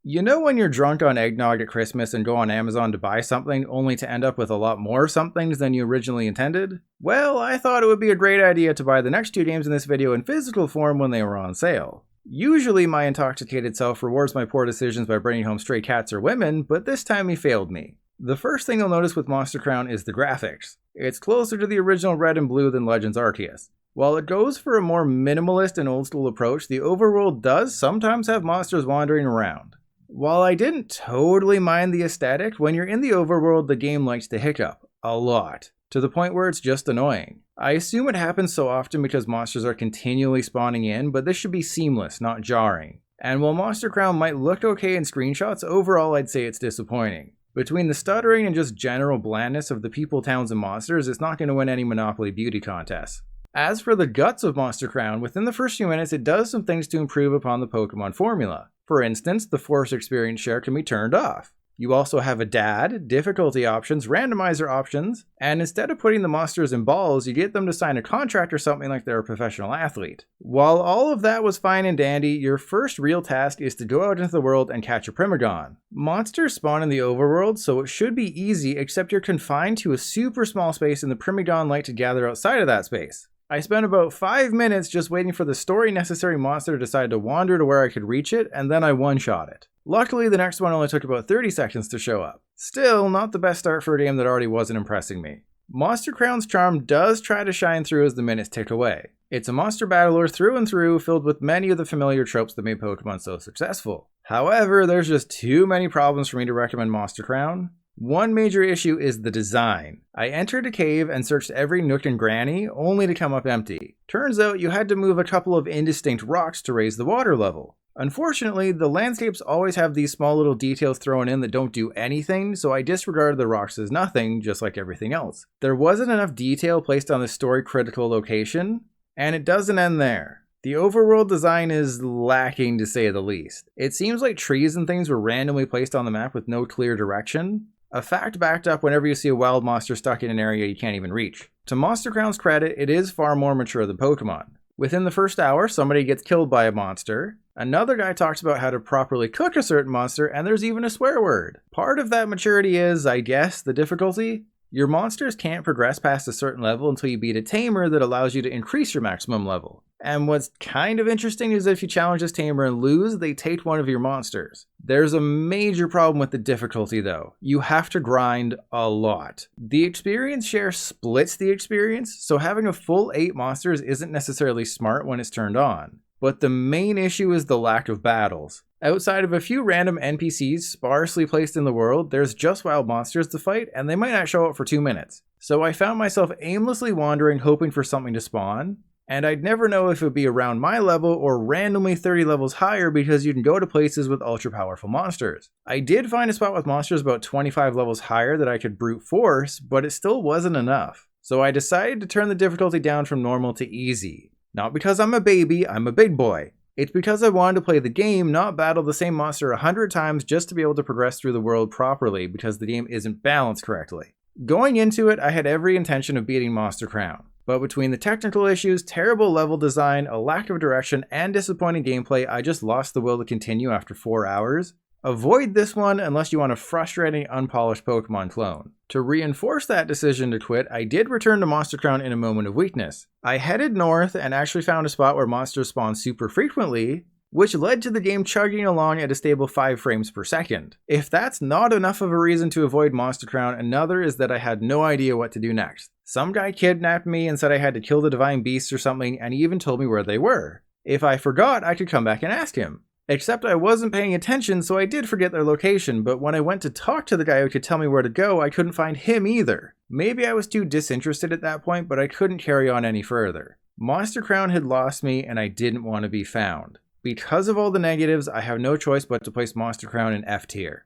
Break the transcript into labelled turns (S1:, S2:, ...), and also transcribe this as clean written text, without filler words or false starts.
S1: You know when you're drunk on eggnog at Christmas and go on Amazon to buy something only to end up with a lot more somethings than you originally intended? Well, I thought it would be a great idea to buy the next two games in this video in physical form when they were on sale. Usually my intoxicated self rewards my poor decisions by bringing home stray cats or women, but this time he failed me. The first thing you'll notice with Monster Crown is the graphics. It's closer to the original Red and Blue than Legends Arceus. While it goes for a more minimalist and old school approach, the overworld does sometimes have monsters wandering around. While I didn't totally mind the aesthetic, when you're in the overworld the game likes to hiccup. A lot. To the point where it's just annoying. I assume it happens so often because monsters are continually spawning in, but this should be seamless, not jarring. And while Monster Crown might look okay in screenshots, overall I'd say it's disappointing. Between the stuttering and just general blandness of the people, towns, and monsters, it's not going to win any Monopoly beauty contests. As for the guts of Monster Crown, within the first few minutes it does some things to improve upon the Pokemon formula. For instance, the Force Experience share can be turned off. You also have a DAD, difficulty options, randomizer options, and instead of putting the monsters in balls, you get them to sign a contract or something like they're a professional athlete. While all of that was fine and dandy, your first real task is to go out into the world and catch a Primagon. Monsters spawn in the overworld, so it should be easy, except you're confined to a super small space and the Primagon like to gather outside of that space. I spent about 5 minutes just waiting for the story necessary monster to decide to wander to where I could reach it, and then I one-shot it. Luckily, the next one only took about 30 seconds to show up. Still, not the best start for a game that already wasn't impressing me. Monster Crown's charm does try to shine through as the minutes tick away. It's a monster battler through and through, filled with many of the familiar tropes that made Pokemon so successful. However, there's just too many problems for me to recommend Monster Crown. One major issue is the design. I entered a cave and searched every nook and cranny, only to come up empty. Turns out you had to move a couple of indistinct rocks to raise the water level. Unfortunately, the landscapes always have these small little details thrown in that don't do anything, so I disregarded the rocks as nothing, just like everything else. There wasn't enough detail placed on the story-critical location, and it doesn't end there. The overworld design is lacking, to say the least. It seems like trees and things were randomly placed on the map with no clear direction. A fact backed up whenever you see a wild monster stuck in an area you can't even reach. To Monster Crown's credit, it is far more mature than Pokemon. Within the first hour, somebody gets killed by a monster. Another guy talks about how to properly cook a certain monster, and there's even a swear word. Part of that maturity is, I guess, the difficulty. Your monsters can't progress past a certain level until you beat a tamer that allows you to increase your maximum level. And what's kind of interesting is if you challenge this tamer and lose, they take one of your monsters. There's a major problem with the difficulty though. You have to grind a lot. The experience share splits the experience, so having a full 8 monsters isn't necessarily smart when it's turned on. But the main issue is the lack of battles. Outside of a few random NPCs sparsely placed in the world, there's just wild monsters to fight, and they might not show up for 2 minutes. So I found myself aimlessly wandering hoping for something to spawn, and I'd never know if it would be around my level or randomly 30 levels higher because you can go to places with ultra powerful monsters. I did find a spot with monsters about 25 levels higher that I could brute force, but it still wasn't enough. So I decided to turn the difficulty down from normal to easy. Not because I'm a baby, I'm a big boy. It's because I wanted to play the game, not battle the same monster 100 times just to be able to progress through the world properly because the game isn't balanced correctly. Going into it, I had every intention of beating Monster Crown. But between the technical issues, terrible level design, a lack of direction, and disappointing gameplay, I just lost the will to continue after 4 hours. Avoid this one unless you want a frustrating, unpolished Pokemon clone. To reinforce that decision to quit, I did return to Monster Crown in a moment of weakness. I headed north and actually found a spot where monsters spawn super frequently, which led to the game chugging along at a stable 5 frames per second. If that's not enough of a reason to avoid Monster Crown, another is that I had no idea what to do next. Some guy kidnapped me and said I had to kill the divine beasts or something, and he even told me where they were. If I forgot, I could come back and ask him. Except I wasn't paying attention, so I did forget their location, but when I went to talk to the guy who could tell me where to go, I couldn't find him either. Maybe I was too disinterested at that point, but I couldn't carry on any further. Monster Crown had lost me, and I didn't want to be found. Because of all the negatives, I have no choice but to place Monster Crown in F tier.